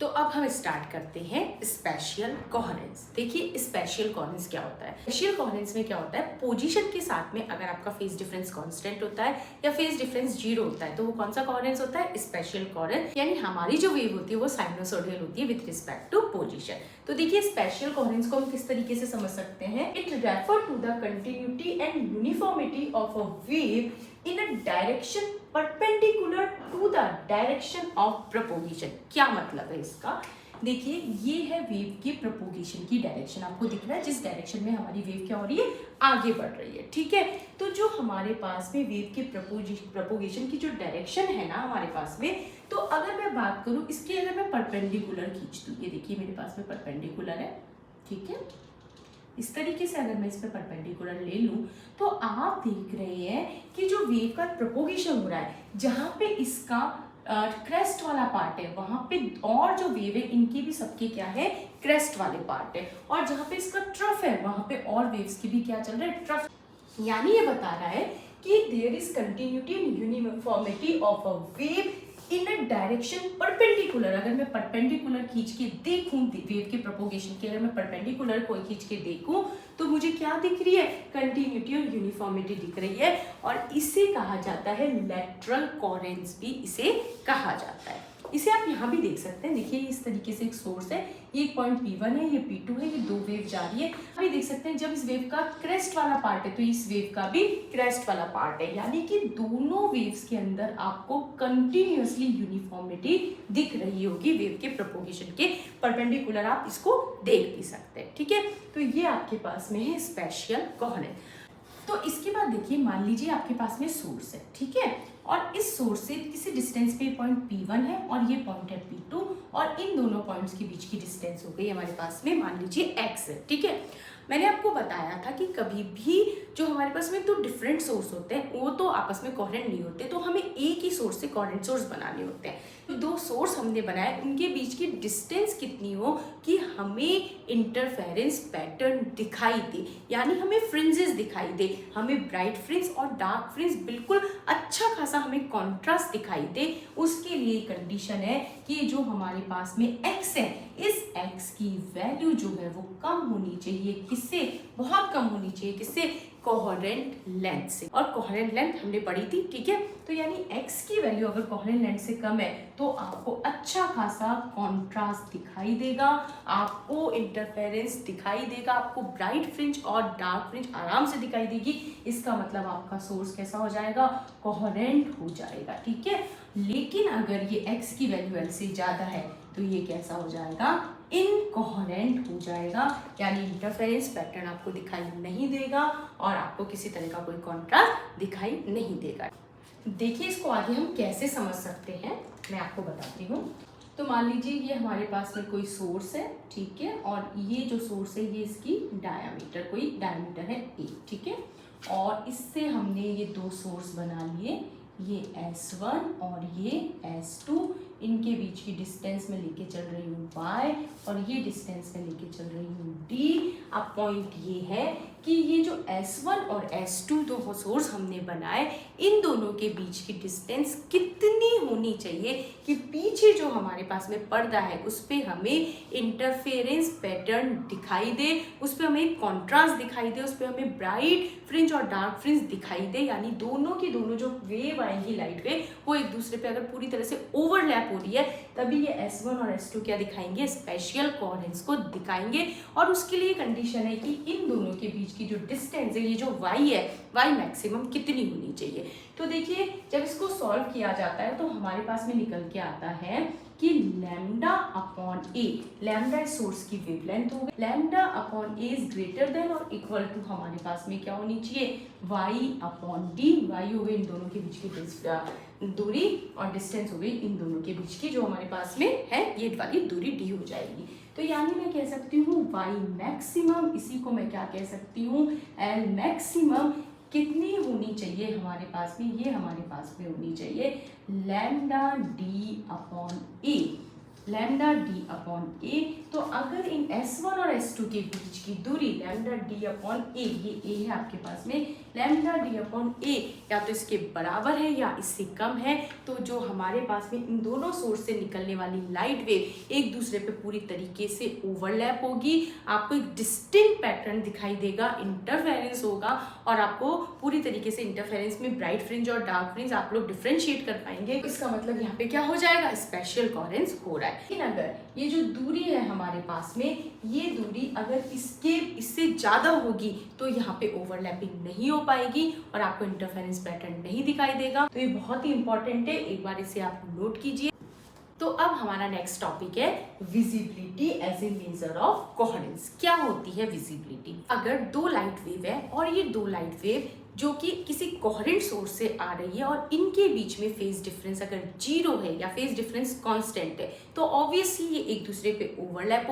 तो अब हम स्टार्ट करते हैं स्पेशियल कोहेरेंस। देखिए स्पेशियल कोहेरेंस क्या होता है। स्पेशियल कोहेरेंस में क्या होता है, पोजीशन के साथ में अगर आपका फेज डिफरेंस कांस्टेंट होता है या फेज डिफरेंस 0 होता है तो वो कौन सा कोहेरेंस होता है, स्पेशियल कोहेरेंस। यानी हमारी जो वेव होती है वो साइनोसॉइडल होती है विद रिस्पेक्ट टू पोजीशन। तो देखिए स्पेशियल कोहेरेंस को हम किस तरीके से समझ सकते हैं, it refer to the continuity and uniformity of a wave in a direction perpendicular to the direction of propagation। क्या मतलब है इसका, देखिए ये है वेव की प्रोपोगेशन की डायरेक्शन, आपको दिख रहा है जिस डायरेक्शन में हमारी वेव क्या हो रही है, आगे बढ़ रही है। ठीक है, तो जो हमारे पास में वेव के प्रोपोगेशन की जो डायरेक्शन है ना हमारे पास में, तो अगर मैं बात करूं इसके, अगर मैं परपेंडिकुलर खींच दूं, ये देखिए मेरे पास में परपेंडिकुलर है, ठीक है, इस तरीके से अगर मैं इस पे परपेंडिकुलर ले लूं तो आप देख रहे हैं कि जो वेव का प्रोपोगेशन हो रहा है, जहां पे इसका क्रेस्ट वाला पार्ट है वहां पे, और जो वेव है इनके भी सबके क्या है, क्रेस्ट वाले पार्ट है, और जहां पे इसका ट्रफ है वहां पे और वेव्स की भी क्या चल रहा है, ट्रफ। यानी ये बता रहा है कि there is continuity and uniformity of a wave in a direction perpendicular. अगर मैं परपेंडिकुलर खींच के देखूं वेव के प्रोपोगेशन की, अगर मैं परपेंडिकुलर को खींच के देखूं तो मुझे क्या दिख रही है, कंटिन्यूटी और यूनिफॉर्मिटी दिख रही है, और इसे कहा जाता है लेटरल कोहेरेंस, भी इसे कहा जाता है। इसे आप यहाँ भी देख सकते हैं, देखिए इस तरीके से एक सोर्स है, ये एक पॉइंट P1 है, ये P2 है, ये दो वेव जा रही है। अभी देख सकते हैं जब इस वेव का क्रेस्ट वाला पार्ट है तो इस वेव का भी क्रेस्ट वाला पार्ट है, यानी कि दोनों वेव्स के अंदर आपको कंटिन्यूअसली यूनिफॉर्मिटी दिख रही होगी वेव के प्रोपोगेशन के परपेंडिकुलर, आप इसको देख भी सकते हैं। ठीक है, तो ये आपके पास में है स्पेशियल कोहेरेंस। तो इसके बाद देखिए, मान लीजिए आपके पास में सोर्स है, ठीक है, और इस सोर्स से किसी डिस्टेंस पे पॉइंट P1 है और ये पॉइंट है P2, और इन दोनों पॉइंट्स के बीच की डिस्टेंस हो गई हमारे पास में, मान लीजिए x है। ठीक है, मैंने आपको बताया था कि कभी भी जो हमारे पास में दो डिफरेंट सोर्स होते हैं वो तो आपस में कोहेरेंट नहीं होते, तो हमें एक ही सोर्स से कोहेरेंट सोर्स बनाने होते हैं। तो दो सोर्स हमने बनाए, उनके बीच की डिस्टेंस कितनी हो कि हमें इंटरफेरेंस पैटर्न दिखाई दे, यानी हमें फ्रिंजेस दिखाई दे, हमें ब्राइट फ्रिंज और डार्क फ्रिंज बिल्कुल अच्छा खासा हमें कॉन्ट्रास्ट दिखाई दे। उसके लिए कंडीशन है कि जो हमारे पास में x है, इस x की वैल्यू जो है वो कम होनी चाहिए, किससे, बहुत कम होनी चाहिए, किससे, कोहेरेंट लेंथ से। और कोहेरेंट लेंथ हमने पढ़ी थी, ठीक है, तो यानी x की वैल्यू अगर कोहेरेंट लेंथ से कम है तो आपको अच्छा खासा कॉन्ट्रास्ट दिखाई देगा, आपको इंटरफेरेंस दिखाई देगा, आपको ब्राइट फ्रिंज और डार्क फ्रिंज आराम से दिखाई देगी। इसका मतलब आपका सोर्स कैसा हो जाएगा, कोहेरेंट हो जाएगा। ठीक है, लेकिन अगर ये x की वैल्यू l से ज्यादा है तो ये कैसा हो जाएगा, इनकोहेरेंट हो जाएगा, यानी इंटरफेरेंस पैटर्न आपको दिखाई नहीं देगा और आपको किसी तरह का कोई कॉन्ट्रास्ट दिखाई नहीं देगा। देखिए इसको आगे हम कैसे समझ सकते हैं, मैं आपको बताती हूँ। तो मान लीजिए ये हमारे पास में कोई सोर्स है, ठीक है, और ये जो सोर्स है ये इसकी डायामीटर, कोई डायामीटर है a, ठीक है, और इससे हमने ये दो सोर्स बना लिए, ये S1 और ये S2, इनके बीच की डिस्टेंस में लेके चल रही हूँ y और ये डिस्टेंस में लेके चल रही हूँ d। अब पॉइंट ये है कि ये जो S1 और S2 दो सोर्स हमने बनाए, इन दोनों के बीच की डिस्टेंस कितनी होनी चाहिए कि पीछे जो हमारे पास में पर्दा है उस पर हमें इंटरफेरेंस पैटर्न दिखाई दे, उस पर हमें कॉन्ट्रास्ट दिखाई दे, उस पर हमें ब्राइट फ्रिंज और डार्क फ्रिंज दिखाई दे, यानी दोनों की दोनों जो वेव आएंगी लाइट वेव वो एक दूसरे पे अगर पूरी तरह से ओवरलैप हो रही है तभी ये S1 और S2 क्या दिखाएंगे, स्पेशियल कोहेरेंस को दिखाएंगे। और उसके लिए कंडीशन है कि इन दोनों के बीच की जो डिस्टेंस है, ये जो y है, y मैक्सिमम कितनी होनी चाहिए। तो देखिए जब इसको सॉल्व किया जाता है तो हमारे पास में निकल के आता है कि लैम्डा अपॉन ए, लैम्डा सोर्स की वेवलेंथ हो गई, lambda upon A is greater than और इक्वल टू हमारे पास में क्या होनी चाहिए, y अपॉन डी, y हो गई इन दोनों के बीच की दूरी और डिस्टेंस हो गई इन दोनों के बीच की जो हमारे पास में है, ये वाली दूरी d हो जाएगी। तो यानी मैं कह सकती हूँ y मैक्सिमम, इसी को मैं क्या कह सकती हूँ, l मैक्सिमम कितनी होनी चाहिए हमारे पास में, ये हमारे पास में होनी चाहिए लैम्डा डी अपॉन ए। लैम्डा डी अपॉन ए। तो अगर इन S1 और S2 के बीच की दूरी लैम्डा डी अपॉन ए, ये ए है आपके पास में, लैम्डा डी अपॉन ए या तो इसके बराबर है या इससे कम है, तो जो हमारे पास में इन दोनों सोर्स से निकलने वाली लाइट वेव एक दूसरे पे पूरी तरीके से ओवरलैप होगी। आपको एक डिस्टिंक्ट पैटर्न दिखाई देगा, इंटरफेरेंस होगा और आपको पूरी तरीके से इंटरफेरेंस में ब्राइट फ्रिंज और डार्क फ्रिंज आप लोग डिफ्रेंशिएट कर पाएंगे। इसका मतलब यहाँ पे क्या हो जाएगा, स्पेशल कोहेरेंस हो रहा है। लेकिन अगर ये जो दूरी है हमारे पास में, ये दूरी अगर इससे ज्यादा होगी तो यहाँ पे ओवरलैपिंग नहीं हो पाएगी और आपको इंटरफेरेंस पैटर्न नहीं दिखाई देगा। तो ये बहुत ही इंपॉर्टेंट है, एक बार इसे आप नोट कीजिए। तो अब हमारा नेक्स्ट टॉपिक है visibility as a measure of coherence. क्या होती है विजिबिलिटी? अगर दो लाइट वेव है और ये दो लाइट वेव जो कि किसी कोहेरेंट सोर्स से आ रही है और इनके बीच में फेज डिफरेंस अगर 0 है या फेज डिफरेंस कांस्टेंट है, तो ऑब्वियसली ये एक दूसरे पे ओवरलैप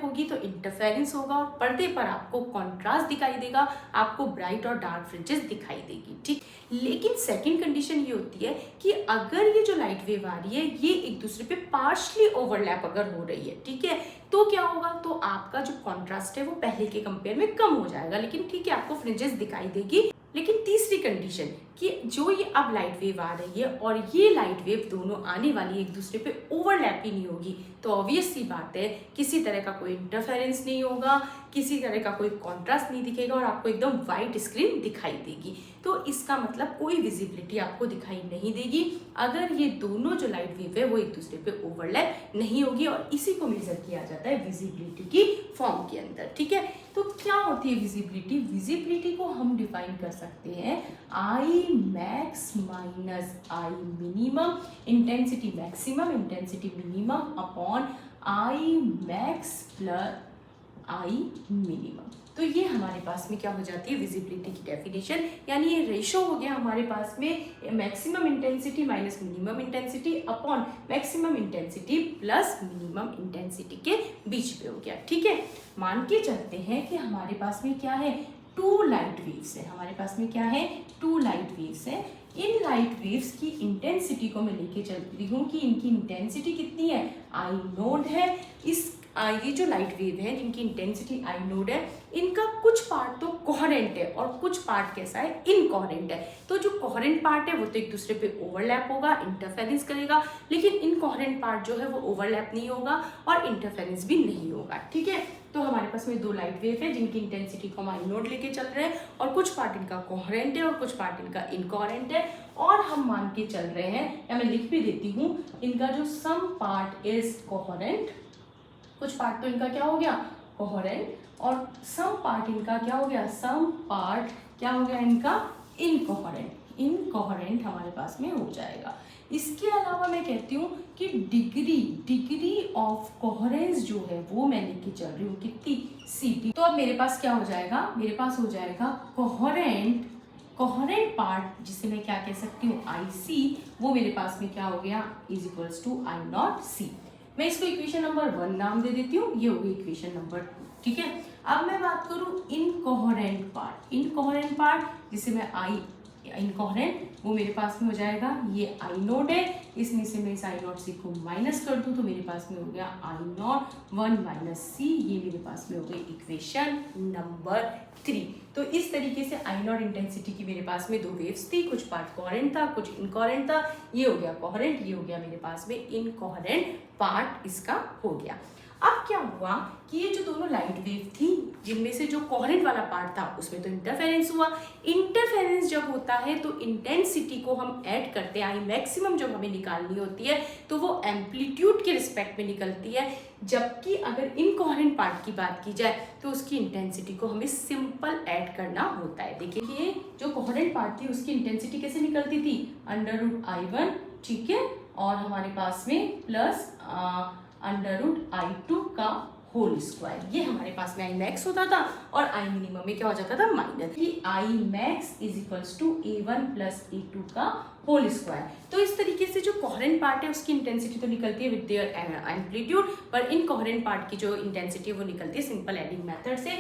होगी तो इंटरफेरेंस होगा और पर्दे पर आपको कॉन्ट्रास्ट दिखाई देगा, आपको ब्राइट और डार्क फ्रिंजेस दिखाई देगी, ठीक। लेकिन सेकंड कंडीशन ये होती है कि अगर ये जो लाइट वेव आ रही है ये एक दूसरे पे पार्शली ओवरलैप अगर हो रही है, ठीक है, तो क्या होगा, तो आपका जो कॉन्ट्रास्ट है वो पहले के कंपेयर में कम हो जाएगा, लेकिन ठीक है आपको फ्रिंजेस दिखाई देगी। लेकिन तीसरी कंडीशन कि जो ये अब लाइट वेव आ रही है और ये लाइट वेव दोनों आने वाली एक दूसरे पे ओवरलैप ही नहीं होगी, तो ऑब्वियस सी बात है किसी तरह का कोई इंटरफेरेंस नहीं होगा, किसी तरह का कोई कॉन्ट्रास्ट नहीं दिखेगा और आपको एकदम वाइट स्क्रीन दिखाई देगी। तो इसका मतलब कोई विजिबिलिटी आपको दिखाई नहीं देगी अगर ये दोनों जो लाइट वेव है वो एक दूसरे पे ओवरलैप नहीं होगी, और इसी को मेजर किया जाता है विजिबिलिटी की फॉर्म के अंदर, ठीक है। तो क्या होती है विजिबिलिटी? विजिबिलिटी को हम डिफाइन कर सकते हैं I max minus I minimum, intensity maximum intensity minimum upon I max plus I minimum. तो ये हमारे पास में क्या हो जाती है विजिबिलिटी की डेफिनेशन, यानी ये रेशो हो गया हमारे पास में maximum intensity minus minimum intensity upon maximum intensity plus minimum intensity के बीच में हो गया, ठीक है। मान के चलते हैं कि हमारे पास में क्या है, टू लाइट वेव्स है, हमारे पास में क्या है, टू लाइट वेव्स है। इन लाइट वेव्स की इंटेंसिटी को मैं लेके चलती हूँ कि इनकी इंटेंसिटी कितनी है, आई नोड है। ये जो लाइट वेव है जिनकी इंटेंसिटी आई नोड है, इनका कुछ पार्ट तो कोहेरेंट है और कुछ पार्ट कैसा है, इनकोहेरेंट है। तो जो कोहेरेंट पार्ट है वो तो एक दूसरे पे ओवरलैप होगा, इंटरफेरेंस करेगा, लेकिन इनकोहेरेंट पार्ट जो है वो ओवरलैप नहीं होगा और इंटरफेरेंस भी नहीं होगा, ठीक है। तो हमारे पास में दो लाइट वेव है जिनकी इंटेंसिटी को हम आई नोड लेके चल रहे हैं और कुछ पार्ट इनका कोहेरेंट है और कुछ पार्ट इनका इनकोहेरेंट है, और हम मान के चल रहे हैं, या मैं लिख भी देती हूँ, इनका जो सम पार्ट इज कोहेरेंट, कुछ पार्ट तो इनका क्या हो गया, कोहेरेंट, और सम पार्ट इनका क्या हो गया, सम पार्ट क्या हो गया इनका, इनकोहेरेंट हमारे पास में हो जाएगा। इसके अलावा मैं कहती हूँ कि डिग्री ऑफ कोहेरेंस जो है वो मैं लेके चल रही हूँ कितनी, CT। तो अब मेरे पास क्या हो जाएगा, मेरे पास हो जाएगा कोहेरेंट पार्ट, जिसे मैं क्या कह सकती हूँ, IC, वो मेरे पास में क्या हो गया, is equals to I naught C। मैं इसको इक्वेशन नंबर 1 नाम दे देती हूँ, ये होगी इक्वेशन नंबर 2, ठीक है। अब मैं बात करूँ इनकोहेरेंट पार्ट जिसे मैं इनकोहेरेंट, वो मेरे पास में हो जाएगा, ये आई नोड है, इसमें से मैं इस आई नॉट सी को माइनस कर दूँ तो मेरे पास में हो गया आई नॉट 1 माइनस सी, ये मेरे पास में हो गई इक्वेशन नंबर 3। तो इस तरीके से आई नॉट इंटेंसिटी की मेरे पास में दो वेव्स थी, कुछ पार्ट कोहेरेंट था कुछ इनकोहेरेंट था, ये हो गया कोहेरेंट, ये हो गया मेरे पास में इनकोहेरेंट पार्ट इसका हो गया। अब क्या हुआ कि ये जो दोनों लाइट वेव थी जिनमें से जो कोहेरेंट वाला पार्ट था उसमें तो इंटरफेरेंस हुआ, इंटरफेरेंस जब होता है तो इंटेंसिटी को हम ऐड करते हैं, आई मैक्सिमम जब हमें निकालनी होती है तो वो एम्पलीट्यूड के रिस्पेक्ट में निकलती है, जबकि अगर इनकोहेरेंट पार्ट की बात की जाए तो उसकी इंटेंसिटी को हमें सिंपल ऐड करना होता है। देखिए ये जो कोहेरेंट पार्ट थी उसकी इंटेंसिटी कैसे निकलती थी, √I1, ठीक है, और हमारे पास में प्लस √I2 का होल स्क्वायर, ये हमारे पास में आई मैक्स होता था और आई मिनिमम में क्या हो जाता था, माइनस, कि I max is equals to A1 plus A2 का होल स्क्वायर। तो इस तरीके से जो कोहेरेंट पार्ट है उसकी इंटेंसिटी तो निकलती है विद देयर एम्पलीट्यूड, पर इनकोहेरेंट पार्ट की जो इंटेंसिटी है वो निकलती है सिंपल एडिंग मेथड से।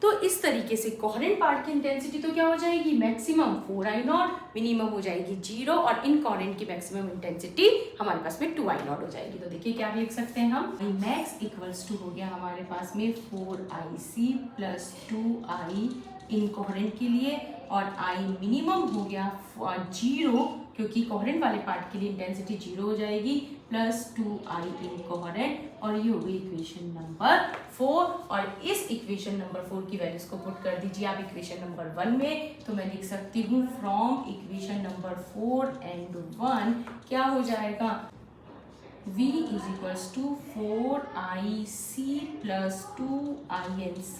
तो इस तरीके से कोहेरेंट पार्ट की इंटेंसिटी तो क्या हो जाएगी, मैक्सिमम 4I0, मिनिमम हो जाएगी 0, और इनकोहेरेंट की मैक्सिमम इंटेंसिटी हमारे पास में 2I0 हो जाएगी। तो देखिए क्या लिख सकते हैं हम, Imax इक्वल्स टू हो गया हमारे पास में 4IC प्लस 2I इनकोहेरेंट के लिए, और I मिनिमम हो गया 0 क्योंकि कोहेरेंट वाले पार्ट के लिए इंटेंसिटी 0 हो जाएगी, प्लस 2I इनकोहेरेंट, और ये हो गई इक्वेशन नंबर 4। और इस इक्वेशन नंबर 4 की वैल्यूज को पुट कर दीजिए आप इक्वेशन नंबर 1 में, तो मैं लिख सकती हूँ फ्रॉम इक्वेशन नंबर 4 एंड 1 क्या हो जाएगा, V is equals to 4IC plus 2INC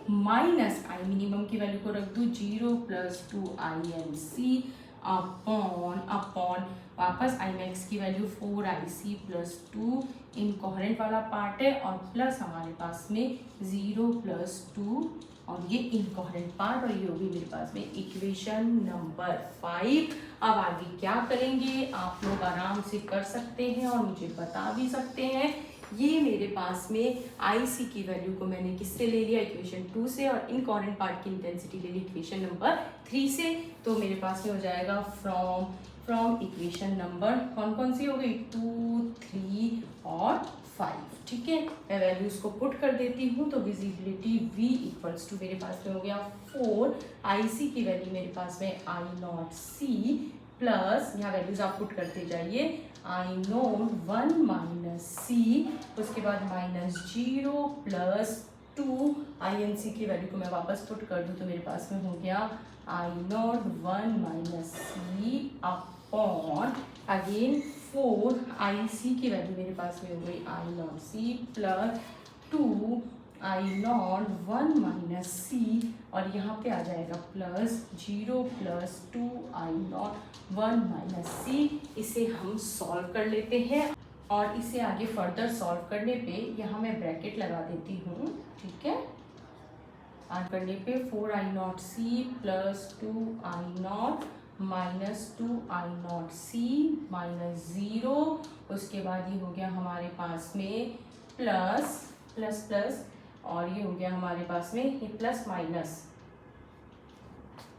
minus I minimum की वैल्यू को रख दूँ 0 प्लस 2INC अपॉन वापस Imax की वैल्यू 4IC प्लस 2 इनकोहेरेंट वाला पार्ट है, और प्लस हमारे पास में 0 प्लस 2 और ये इनकोहेरेंट पार्ट, और ये होगी मेरे पास में इक्वेशन नंबर 5। अब आगे क्या करेंगे आप लोग आराम से कर सकते हैं और मुझे बता भी सकते हैं। ये मेरे पास में IC की वैल्यू को मैंने किससे ले लिया, इक्वेशन 2 से, और इनकोहेरेंट पार्ट की इंटेंसिटी ले ली इक्वेशन नंबर 3 से। तो मेरे पास में हो जाएगा फ्रॉम इक्वेशन नंबर कौन सी हो गई, 2, 3 और 5। ठीक है, मैं वैल्यूज को पुट कर देती हूँ। तो विजिबिलिटी V इक्वल्स टू मेरे पास में हो गया 4IC की वैल्यू मेरे पास में I0C प्लस, यहाँ वैल्यूज आप पुट करते जाइए, I0 1 माइनस C, उसके बाद माइनस 0 प्लस 2 INC की वैल्यू को मैं वापस पुट कर दूँ तो मेरे पास में हो गया I0 1 minus C upon again 4IC की वैल्यू मेरे पास में हो गई I0C plus 2 I0 1 minus C, और यहाँ पे आ जाएगा plus 0 plus 2 I0 1 minus C। इसे हम सॉल्व कर लेते हैं, और इसे आगे फर्दर सॉल्व करने पे यहाँ मैं ब्रैकेट लगा देती हूँ। ठीक है, आगे करने पे 4I0C plus 2I0 minus 2I0C minus 0, उसके बाद ये हो गया हमारे पास में प्लस प्लस प्लस, और ये हो गया हमारे पास में ये प्लस माइनस,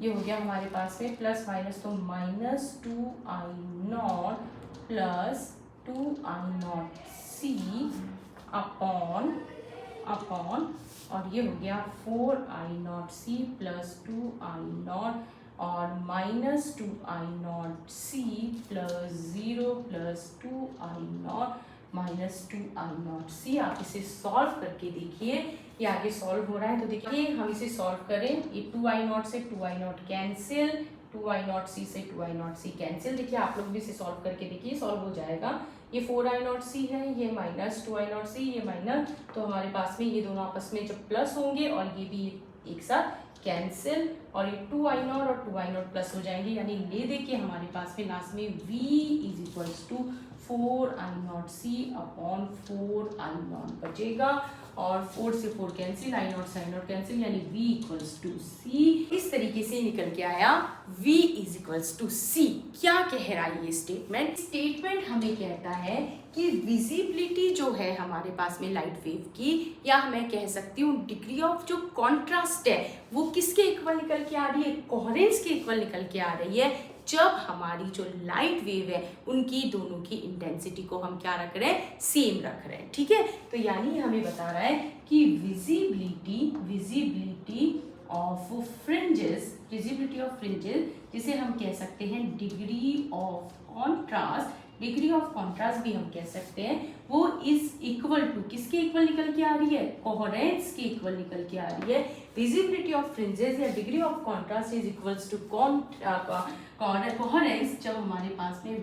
ये हो गया हमारे पास में प्लस माइनस, तो minus 2I0 plus 2I0C upon और ये हो गया 4I0C प्लस 2I0 और minus 2I0C plus 0 plus 2I0 minus 2I0C। आप इसे सॉल्व करके देखिए, ये आगे सॉल्व हो रहा है। तो देखिए हम इसे सॉल्व करें, ये 2I0 से 2I0 कैंसिल, 2I0C से 2I0C कैंसिल। देखिए आप लोग भी इसे सॉल्व करके देखिए, सॉल्व हो जाएगा। ये 4I0C है, ये माइनस 2I0C, ये माइनस, तो हमारे पास में ये दोनों आपस में जब प्लस होंगे और ये भी एक साथ कैंसिल, और ये 2I0 और 2I0 प्लस हो जाएंगे, यानी ये देखिए हमारे पास में लास्ट में V is equals to 4I0C upon 4I0 बचेगा, और 4 से 4 कैंसिल, I0 से I0 कैंसिल, यानी V इक्वल्स टू C। इस तरीके से निकल के आया V is equals to C। क्या कह रहा है ये स्टेटमेंट हमें कहता है कि विजिबिलिटी जो है हमारे पास में लाइट वेव की, या मैं कह सकती हूँ डिग्री ऑफ जो कॉन्ट्रास्ट है वो किसके इक्वल निकल के आ रही है, कोहेरेंस के इक्वल निकल के आ रही है, जब हमारी जो लाइट वेव है उनकी दोनों की इंटेंसिटी को हम क्या रख रहे हैं, सेम रख रहे हैं। ठीक है, तो यानी हमें बता रहा है कि विजिबिलिटी ऑफ फ्रिंजेस जिसे हम कह सकते हैं डिग्री ऑफ कॉन्ट्रास्ट भी हम कह सकते हैं, वो इज इक्वल टू किसके इक्वल निकल के आ रही है, कोहेरेंस के इक्वल निकल के आ रही है। विजिबिलिटी ऑफ फ्रिंजेस या degree of contrast is equals to coherence जब हमारे पास में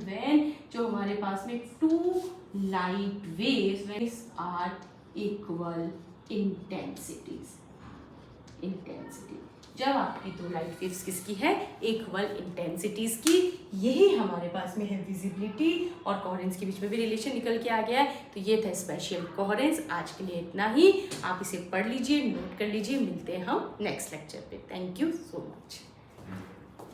जो हमारे पास में two light waves are equal intensity, जब आपकी दो लाइट वेव्स किसकी है, इक्वल इंटेंसिटीज की। यही हमारे पास में है विजिबिलिटी और कोहेरेंस के बीच में भी रिलेशन निकल के आ गया है। तो ये था स्पेशल कोहेरेंस। आज के लिए इतना ही, आप इसे पढ़ लीजिए, नोट कर लीजिए। मिलते हैं हम नेक्स्ट लेक्चर पे। Thank you so much.